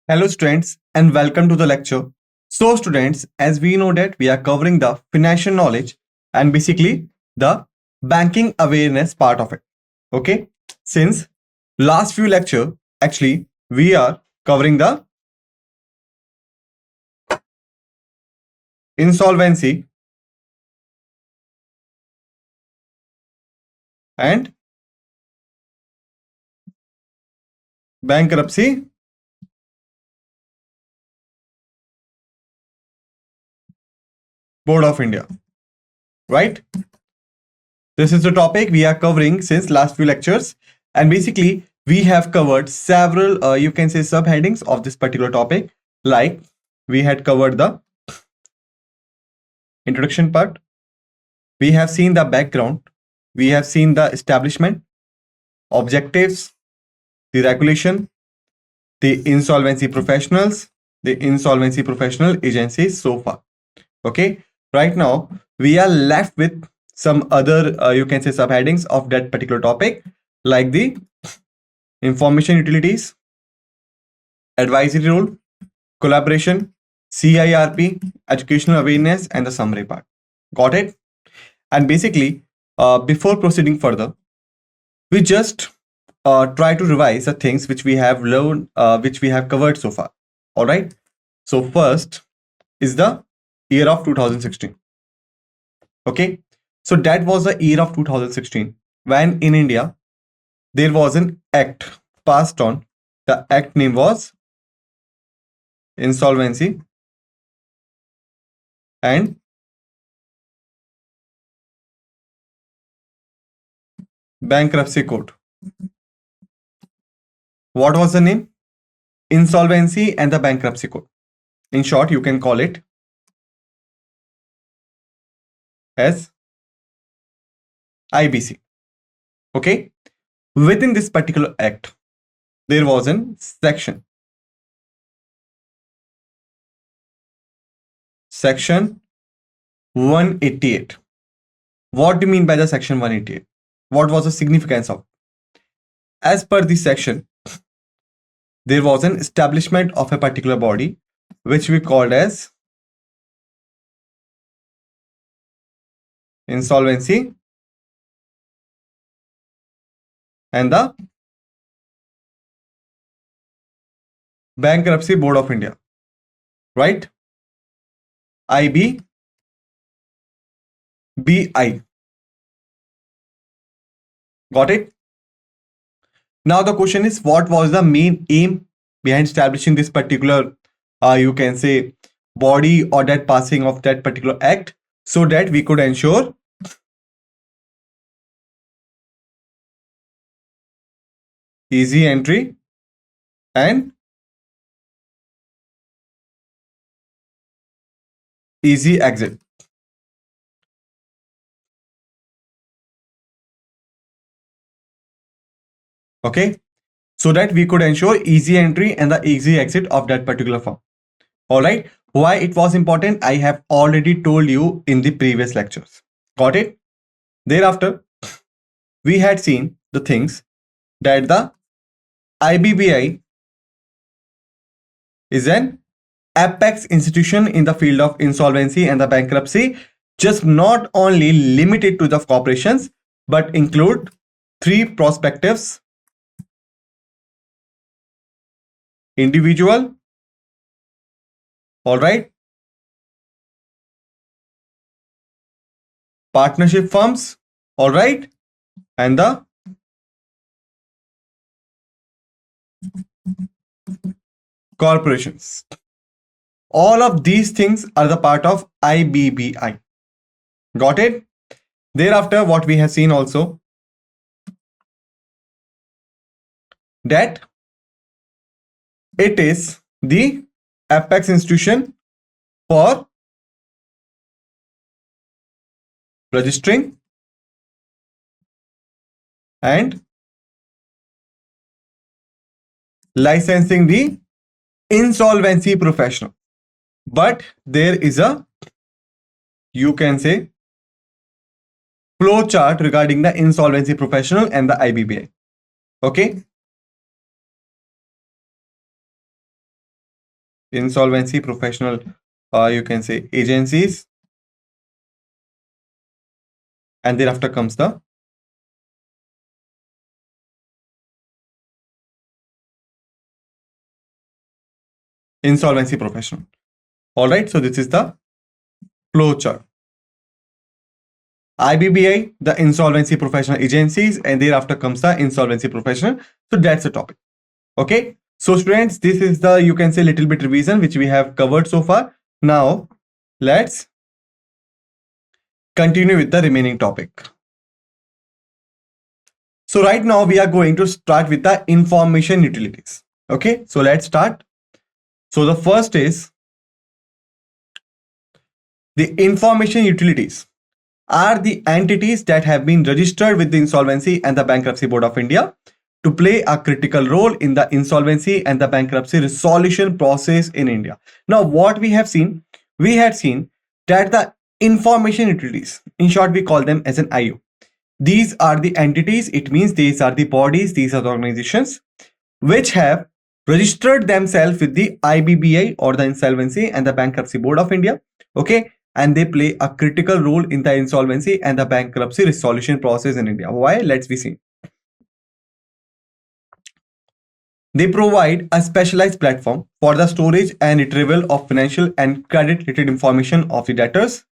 Hello students and welcome to the lecture. So students, as we know that we are covering the financial knowledge and basically the banking awareness part of it. Okay. Since last few lecture, actually we are covering the insolvency and bankruptcy Board of India, right? This is the topic we are covering since last few lectures, and basically we have covered several you can say subheadings of this particular topic. Like we had covered the introduction part, we have seen the background, we have seen the establishment, objectives, the regulation, the insolvency professionals, the insolvency professional agencies so far. Okay, right now we are left with some other you can say subheadings of that particular topic, like the information utilities, advisory role, collaboration, CIRP, educational awareness, and the summary part. Got it? And basically, before proceeding further, we just try to revise the things which we have learned, which we have covered so far. All right. So first is the year of 2016. Okay. So that was the year of 2016 when in India there was an act passed on. The act name was Insolvency and Bankruptcy Code. What was the name? Insolvency and the Bankruptcy Code. In short, you can call it as IBC. Okay. Within this particular act, there was a section 188. What do you mean by the section 188? What was the significance of? As per this section, there was an establishment of a particular body which we called as Insolvency and the Bankruptcy Board of India, right? IBBI. Got it? Now the question is, what was the main aim behind establishing this particular you can say body or that passing of that particular act, so that we could ensure easy entry and easy exit. Okay, so that we could ensure easy entry and the easy exit of that particular firm. All right, why it was important, I have already told you in the previous lectures. Got it? Thereafter, we had seen the things that the IBBI is an apex institution in the field of insolvency and the bankruptcy, just not only limited to the corporations, but include three perspectives: individual, all right, partnership firms, all right, and the corporations. All of these things are the part of IBBI. Got it? Thereafter, what we have seen also, that it is the apex institution for registering and licensing the insolvency professional. But there is a, you can say, flow chart regarding the insolvency professional and the IBBI. Okay. insolvency professional, you can say agencies, and thereafter comes the insolvency professional. All right, so this is the flow chart. IBBI, the insolvency professional agencies, and thereafter comes the insolvency professional. So that's the topic. Okay, so students, this is the, you can say, little bit revision which we have covered so far. Now let's continue with the remaining topic. So right now we are going to start with the information utilities. Okay, so let's start. So the first is the information utilities are the entities that have been registered with the Insolvency and the Bankruptcy Board of India to play a critical role in the insolvency and the bankruptcy resolution process in India. Now, what we have seen, we had seen that the information utilities, in short, we call them as an IU. These are the entities, it means these are the bodies, these are the organizations which have registered themselves with the IBBI or the Insolvency and the Bankruptcy Board of India. Okay, and they play a critical role in the insolvency and the bankruptcy resolution process in India. Why? Let's be seen. They provide a specialized platform for the storage and retrieval of financial and credit-related information of the debtors.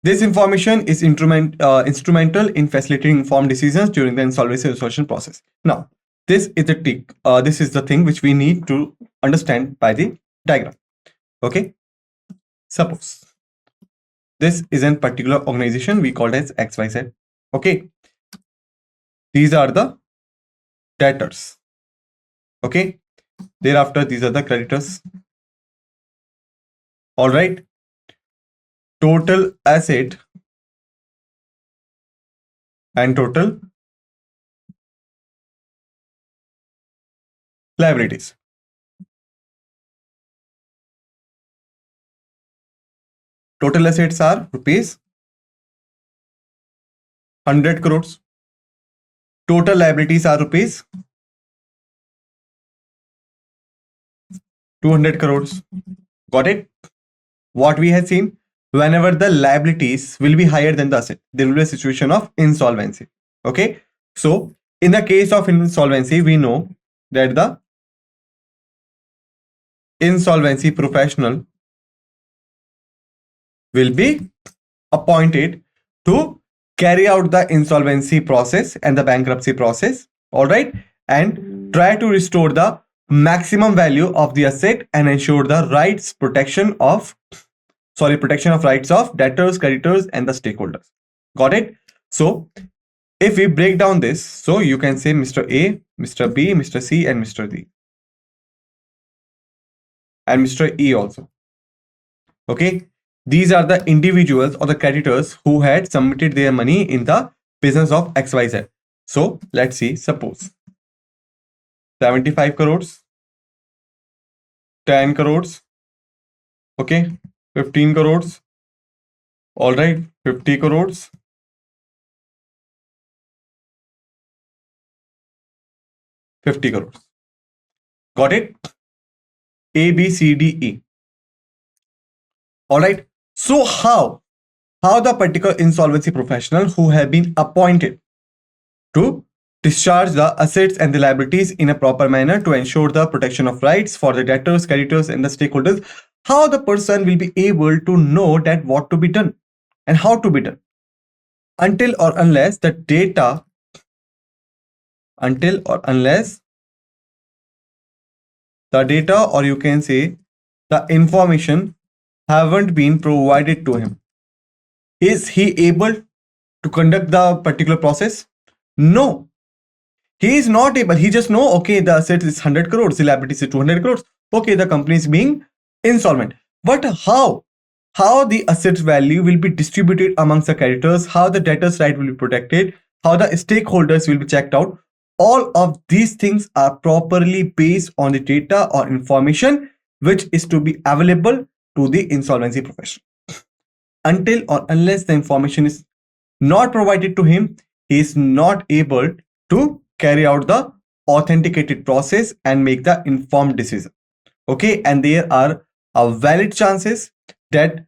This information is instrumental in facilitating informed decisions during the insolvency resolution process. Now, this is the thing which we need to understand by the diagram. Okay, suppose this is a particular organization we call it as XYZ. Okay, these are the debtors. Okay, thereafter these are the creditors. All right, total asset and total liabilities. Total assets are rupees 100 crores. Total liabilities are rupees 200 crores. Got it? What we have seen, whenever the liabilities will be higher than the asset, there will be a situation of insolvency. Okay, so in the case of insolvency, we know that the insolvency professional will be appointed to carry out the insolvency process and the bankruptcy process. All right, and try to restore the maximum value of the asset and ensure the protection of rights of debtors, creditors, and the stakeholders. Got it? So if we break down this, so you can say Mr. A, Mr. B, Mr. C, and Mr. D, and Mr. E also. Okay, these are the individuals or the creditors who had submitted their money in the business of XYZ. So let's see, suppose 75 crores, 10 crores, okay, 15 crores, all right, 50 crores, 50 crores. Got it? A, B, C, D, E. All right. So how the particular insolvency professional who have been appointed to discharge the assets and the liabilities in a proper manner to ensure the protection of rights for the debtors, creditors, and the stakeholders, how the person will be able to know that what to be done and how to be done until or unless the data, or you can say the information haven't been provided to him. Is he able to conduct the particular process? No, he is not able. He just know, okay, the asset is 100 crores, the liabilities is 200 crores. Okay, the company is being insolvent. But how the assets value will be distributed amongst the creditors, how the debtors' right will be protected, how the stakeholders will be checked out. All of these things are properly based on the data or information which is to be available to the insolvency professional. Until or unless the information is not provided to him, he is not able to carry out the authenticated process and make the informed decision. Okay, and there are a valid chances that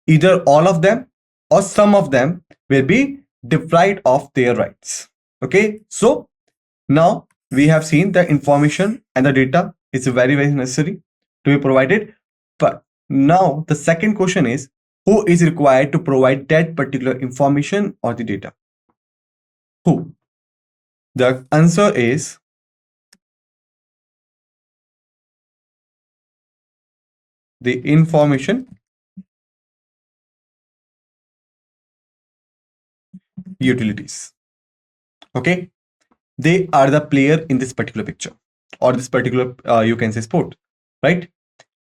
either all of them or some of them will be deprived of their rights. Okay, so now we have seen the information and the data is very necessary to be provided. But now the second question is, who is required to provide that particular information or the data? Who? The answer is the information utilities. Okay, they are the player in this particular picture or this particular you can say sport, right?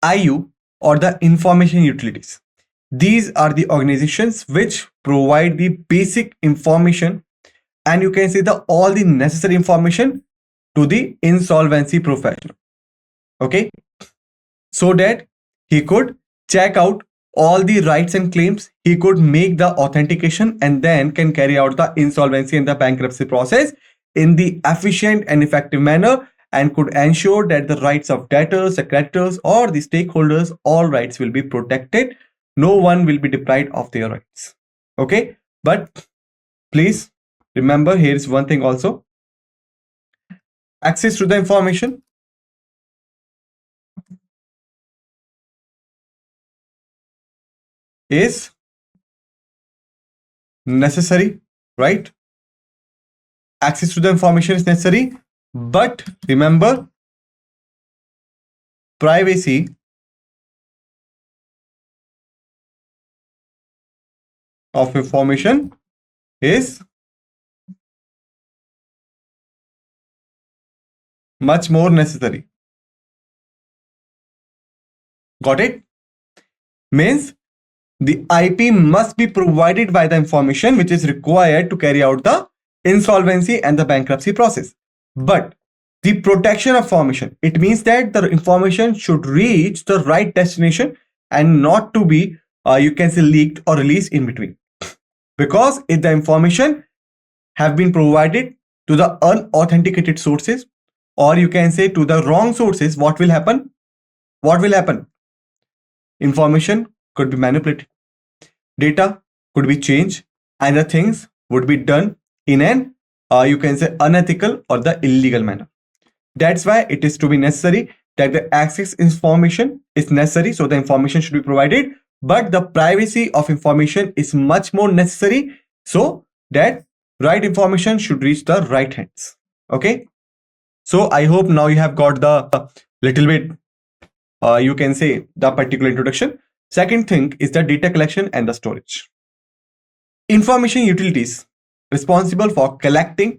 IU or the information utilities. These are the organizations which provide the basic information and you can say the all the necessary information to the insolvency professional. Okay, so that he could check out all the rights and claims, he could make the authentication and then can carry out the insolvency and the bankruptcy process in the efficient and effective manner and could ensure that the rights of debtors, the creditors or the stakeholders, all rights will be protected. No one will be deprived of their rights. Okay, but please remember, here is one thing also. Access to the information is necessary, right? Access to the information is necessary, but remember, privacy of information is much more necessary. Got it? Means the IP must be provided by the information which is required to carry out the insolvency and the bankruptcy process. But the protection of information, it means that the information should reach the right destination and not to be, you can say, leaked or released in between. Because if the information have been provided to the unauthenticated sources or you can say to the wrong sources, what will happen? What will happen? Information could be manipulated, data could be changed, and the things would be done in an you can say unethical or the illegal manner. That's why it is to be necessary that the access information is necessary, so the information should be provided, but the privacy of information is much more necessary so that right information should reach the right hands. Okay, so I hope now you have got the little bit you can say the particular introduction. Second thing is the data collection and the storage. Information utilities responsible for collecting,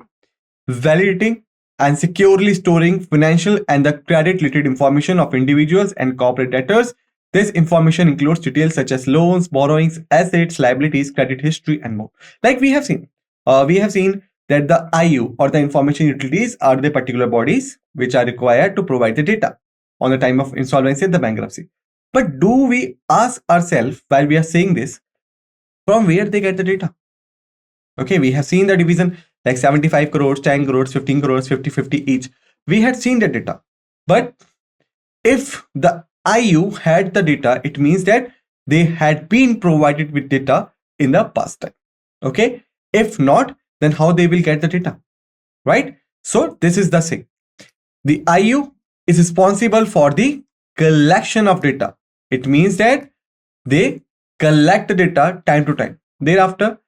validating and securely storing financial and the credit related information of individuals and corporate debtors. This information includes details such as loans, borrowings, assets, liabilities, credit history and more. Like we have seen that the IU or the information utilities are the particular bodies which are required to provide the data on the time of insolvency and the bankruptcy. But do we ask ourselves while we are saying this, from where they get the data? Okay, we have seen the division like 75 crores, 10 crores, 15 crores, 50 each. We had seen the data. But if the IU had the data, it means that they had been provided with data in the past time. Okay, if not, then how they will get the data, right? So this is the same. The IU is responsible for the collection of data. It means that they collect the data time to time. Thereafter,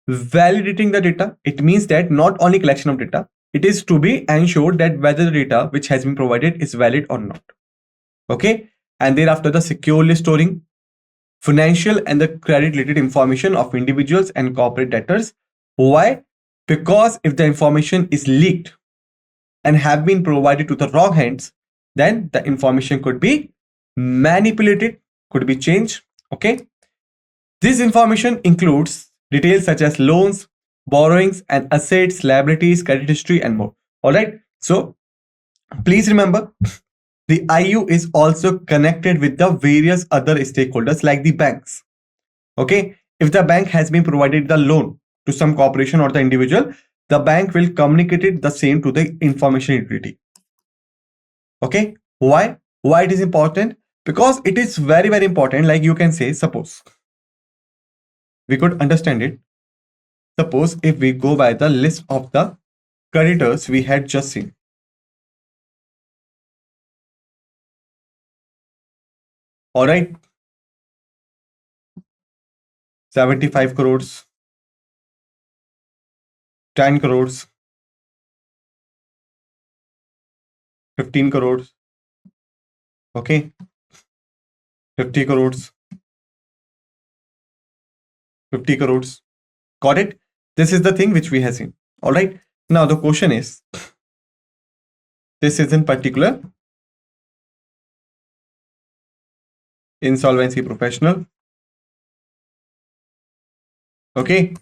validating the data, it means that not only collection of data, it is to be ensured that whether the data which has been provided is valid or not. Okay, and thereafter the securely storing financial and the credit related information of individuals and corporate debtors. Why? Because if the information is leaked and have been provided to the wrong hands, then the information could be manipulated, could be changed. Okay, this information includes details such as loans, borrowings and assets, liabilities, credit history and more. All right, so please remember, the IU is also connected with the various other stakeholders like the banks. Okay, if the bank has been provided the loan to some corporation or the individual, the bank will communicate it the same to the information utility. Okay, why it is important? Because it is very, very important. Like you can say, suppose we could understand it. Suppose if we go by the list of the creditors we had just seen. All right, 75 crores, 10 crores, 15 crores, okay, 50 crores, 50 crores. Got it? This is the thing which we have seen. All right. Now the question is, this is in particular insolvency professional. Okay.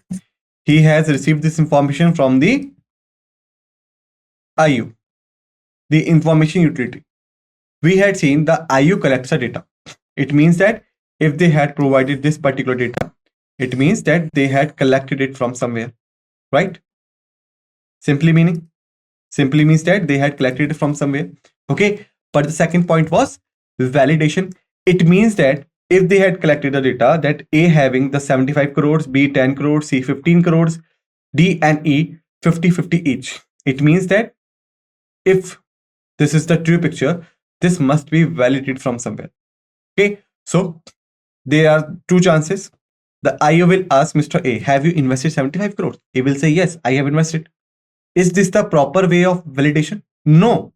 He has received this information from the IU, the information utility. We had seen the IU collects the data. It means that if they had provided this particular data, it means that they had collected it from somewhere, right? Simply means that they had collected it from somewhere. Okay. But the second point was validation. It means that if they had collected the data, that A having the 75 crores, B 10 crores, C 15 crores, D and E 50-50 each. It means that if this is the true picture, this must be validated from somewhere. Okay. So there are two chances. The IO will ask Mr. A, have you invested 75 crores? He will say, yes, I have invested. Is this the proper way of validation? No,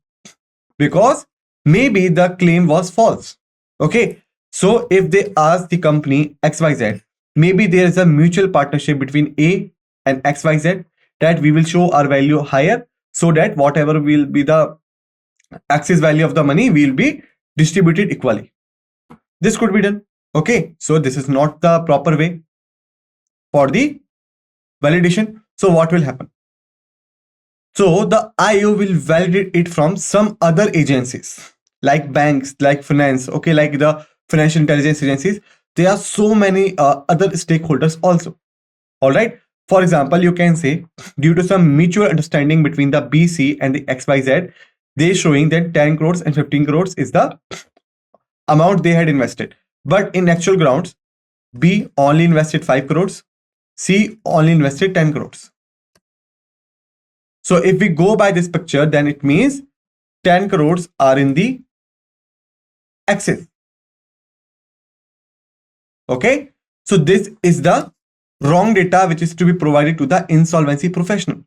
because maybe the claim was false. Okay. So if they ask the company XYZ, maybe there is a mutual partnership between A and XYZ, that we will show our value higher, so that whatever will be the excess value of the money will be distributed equally. This could be done. Okay. So this is not the proper way for the validation. So what will happen? So the IO will validate it from some other agencies like banks, like finance, okay, like the financial intelligence agencies. There are so many other stakeholders also. All right. For example, you can say due to some mutual understanding between the BC and the XYZ, they showing that 10 crores and 15 crores is the amount they had invested. But in actual grounds, B only invested 5 crores, C only invested 10 crores. So if we go by this picture, then it means 10 crores are in the excess. Okay. So this is the wrong data which is to be provided to the insolvency professional.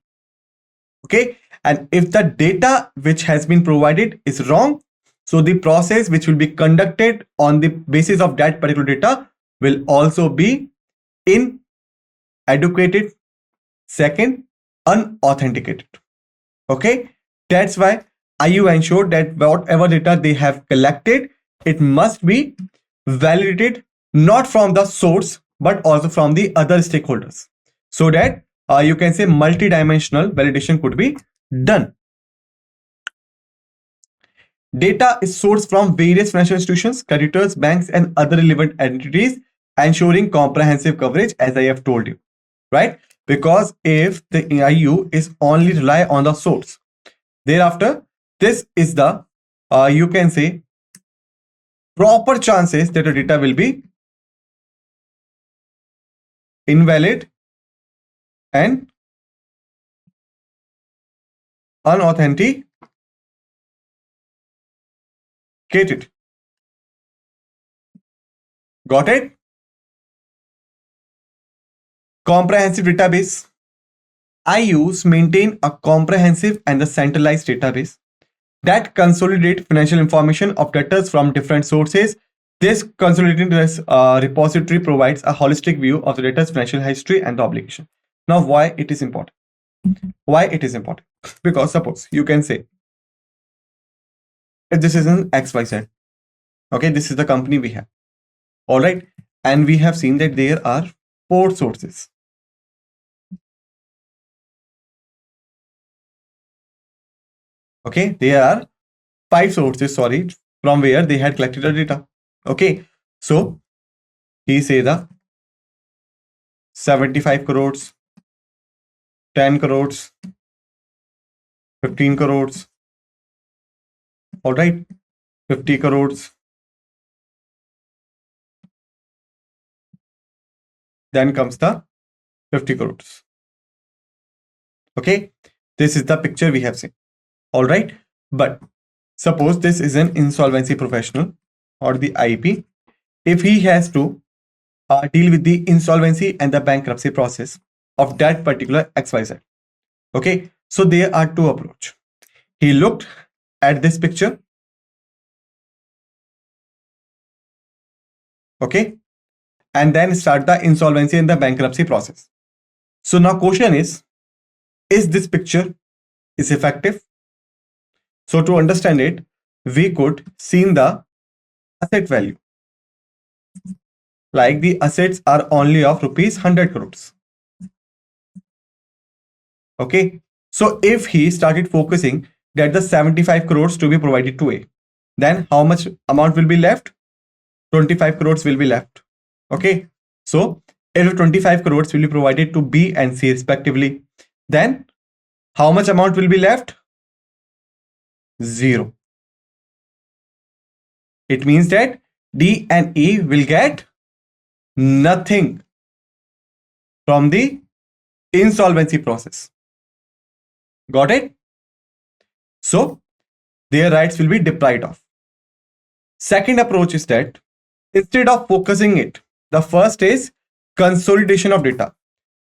Okay. And if the data which has been provided is wrong, so the process which will be conducted on the basis of that particular data will also be inadequate. Second, unauthenticated. Okay. That's why IU ensured that whatever data they have collected, it must be validated not from the source but also from the other stakeholders, so that you can say multi-dimensional validation could be done. Data is sourced from various financial institutions, creditors, banks, and other relevant entities, ensuring comprehensive coverage, as I have told you, right? Because if the IU is only rely on the source, thereafter, this is the, you can say, proper chances that the data will be invalid and unauthenticated. Got it? Comprehensive database. IUs maintain a comprehensive and the centralized database that consolidate financial information of debtors from different sources. This consolidated repository provides a holistic view of the debtor's financial history and the obligation. Now, why it is important? Why it is important? Because suppose you can say, if this is an XYZ, okay, this is the company we have. All right. And we have seen that there are 4 sources. Okay, there are 5 sources, sorry, from where they had collected the data. Okay, so he say the 75 crores, 10 crores, 15 crores. All right, 50 crores. Then comes the 50 crores. Okay, this is the picture we have seen. All right, but suppose this is an insolvency professional or the IP. If he has to deal with the insolvency and the bankruptcy process of that particular XYZ. Okay, so there are two approaches. He looked at this picture. Okay, and then start the insolvency and the bankruptcy process. So now question is this picture is effective? So to understand it, we could see the asset value. Like the assets are only of rupees 100 crores. Okay, so if he started focusing that the 75 crores to be provided to A, then how much amount will be left? 25 crores will be left. Okay, so if 25 crores will be provided to B and C respectively, then how much amount will be left? 0. It means that D and E will get nothing from the insolvency process. Got it? So their rights will be deprived of. Second approach is that instead of focusing it, the first is consolidation of data.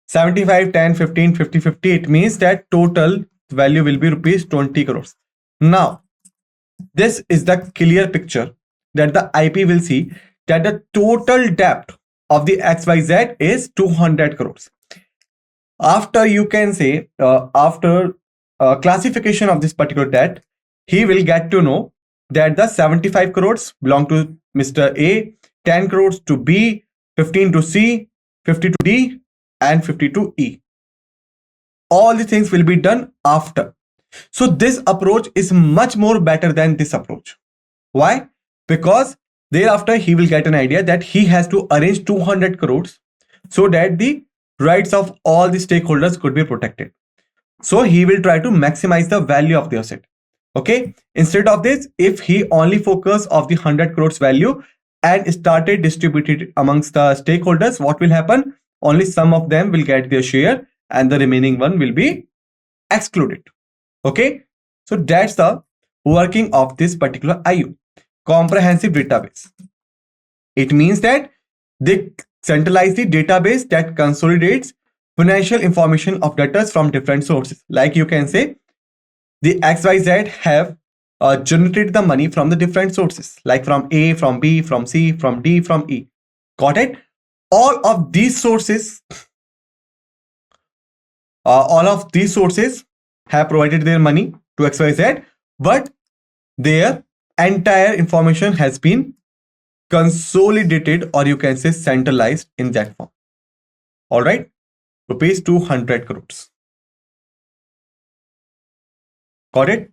75, 10, 15, 50, 50. It means that total value will be rupees 20 crores. Now, this is the clear picture that the IP will see that the total debt of the XYZ is 200 crores. After you can say, after classification of this particular debt, he will get to know that the 75 crores belong to Mr. A, 10 crores to B, 15 to C, 50 to D, and 50 to E. All the things will be done after. So this approach is much more better than this approach. Why? Because thereafter he will get an idea that he has to arrange 200 crores so that the rights of all the stakeholders could be protected. So he will try to maximize the value of the asset. Okay, instead of this, if he only focus of the 100 crores value and started distributed amongst the stakeholders, what will happen? Only some of them will get their share and the remaining one will be excluded. Okay, so that's the working of this particular IU, comprehensive database. It means that they centralize the database that consolidates financial information of debtors from different sources. Like you can say the XYZ have generated the money from the different sources, like from A, from B, from C, from D, from E. Got it? All of these sources have provided their money to XYZ, but their entire information has been consolidated, or you can say centralized in that form. All right, rupees 200 crores. Got it?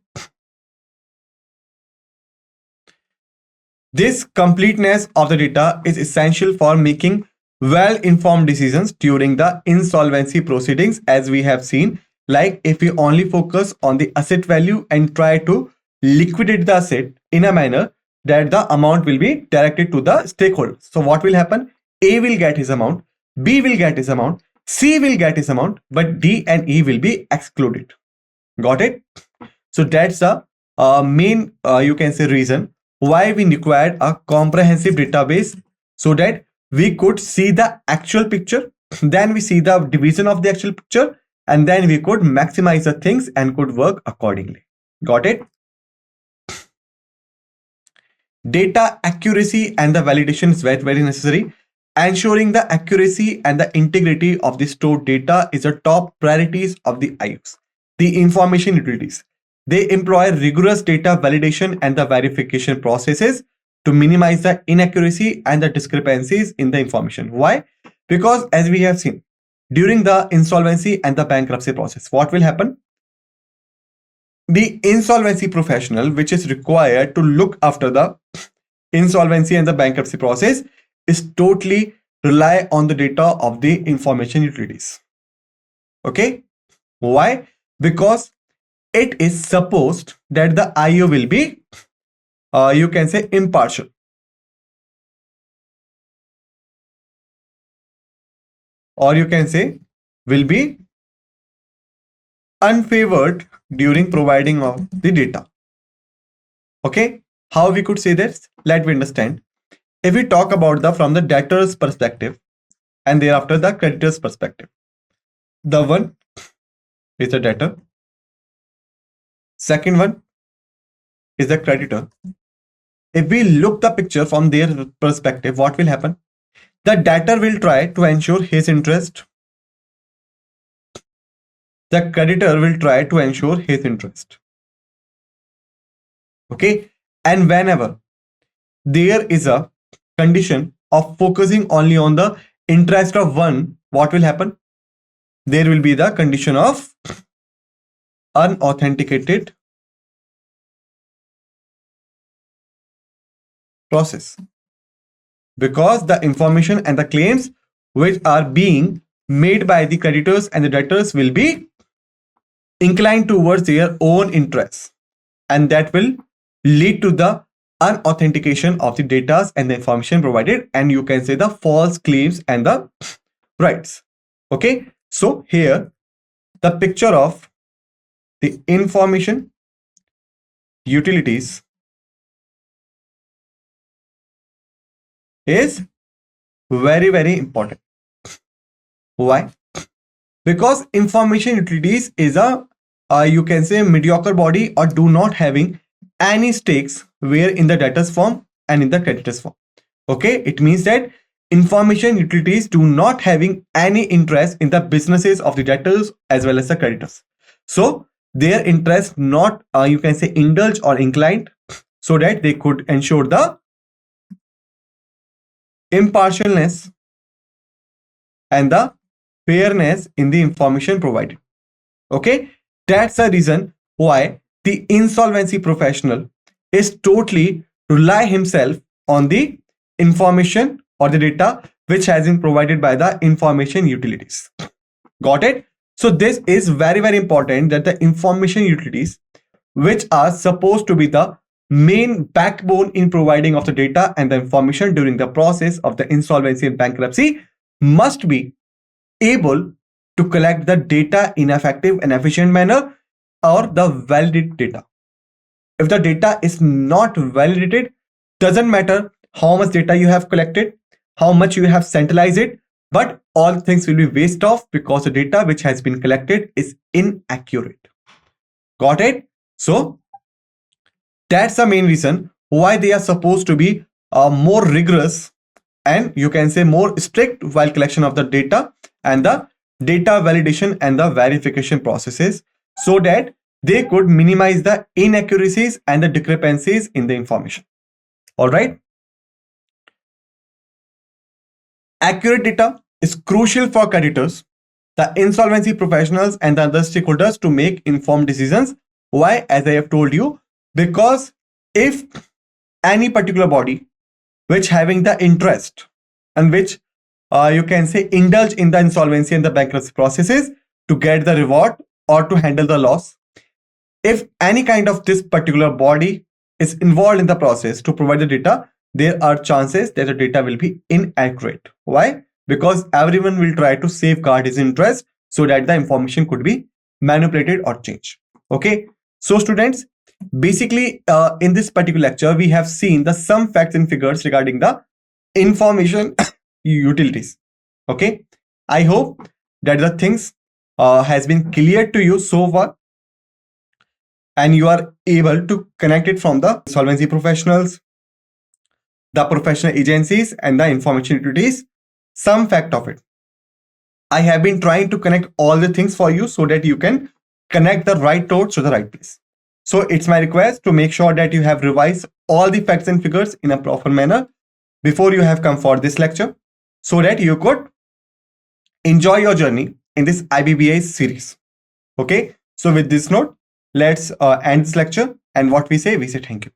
This completeness of the data is essential for making well-informed decisions during the insolvency proceedings, as we have seen. Like if we only focus on the asset value and try to liquidate the asset in a manner that the amount will be directed to the stakeholders. So what will happen? A will get his amount, B will get his amount, C will get his amount, but D and E will be excluded. Got it? So that's the main, you can say, reason why we required a comprehensive database, so that we could see the actual picture, then we see the division of the actual picture, and then we could maximize the things and could work accordingly. Got it? Data accuracy and the validation is very, very necessary. Ensuring the accuracy and the integrity of the stored data is a top priorities of the IUs. The information utilities, they employ rigorous data validation and the verification processes to minimize the inaccuracy and the discrepancies in the information. Why? Because as we have seen, during the insolvency and the bankruptcy process, what will happen? The insolvency professional, which is required to look after the insolvency and the bankruptcy process, is totally rely on the data of the information utilities. Okay, why? Because it is supposed that the IO will be, you can say, impartial. Or you can say will be unfavored during providing of the data. Okay, how we could say this? Let me understand. If we talk about the from the debtor's perspective and thereafter the creditor's perspective, the one is the debtor, second one is the creditor. If we look the picture from their perspective, what will happen? The debtor will try to ensure his interest. The creditor will try to ensure his interest. Okay, and whenever there is a condition of focusing only on the interest of one, what will happen? There will be the condition of unauthenticated process, because the information and the claims which are being made by the creditors and the debtors will be inclined towards their own interests, and that will lead to the unauthentication of the data and the information provided, and you can say the false claims and the rights. Okay, so here the picture of the information utilities is very, very important. Why? Because information utilities is a you can say mediocre body, or do not having any stakes where in the debtors form and in the creditors form. Okay, it means that information utilities do not having any interest in the businesses of the debtors as well as the creditors. So their interest not you can say indulge or inclined, so that they could ensure the impartialness and the fairness in the information provided. Okay, that's the reason why the insolvency professional is totally rely himself on the information or the data which has been provided by the information utilities. Got it? So this is very, very important, that the information utilities, which are supposed to be the main backbone in providing of the data and the information during the process of the insolvency and bankruptcy, must be able to collect the data in effective and efficient manner, or the validated data. If the data is not validated, doesn't matter how much data you have collected, how much you have centralized it, but all things will be waste off, because the data which has been collected is inaccurate. Got it? So that's the main reason why they are supposed to be more rigorous and you can say more strict while collection of the data and the data validation and the verification processes, so that they could minimize the inaccuracies and the discrepancies in the information. All right. Accurate data is crucial for creditors, the insolvency professionals and the other stakeholders to make informed decisions. Why? As I have told you, because if any particular body which having the interest and which you can say indulge in the insolvency and the bankruptcy processes to get the reward or to handle the loss, if any kind of this particular body is involved in the process to provide the data, there are chances that the data will be inaccurate. Why? Because everyone will try to safeguard his interest so that the information could be manipulated or changed. Okay, so students, basically in this particular lecture we have seen the some facts and figures regarding the information utilities. Okay, I hope that the things has been clear to you so far, and you are able to connect it from the solvency professionals, the professional agencies and the information utilities. Some fact of it, I have been trying to connect all the things for you so that you can connect the right dots to the right place. So it's my request to make sure that you have revised all the facts and figures in a proper manner before you have come for this lecture, so that you could enjoy your journey in this IBBA series. Okay, so with this note, let's end this lecture, and what we say thank you.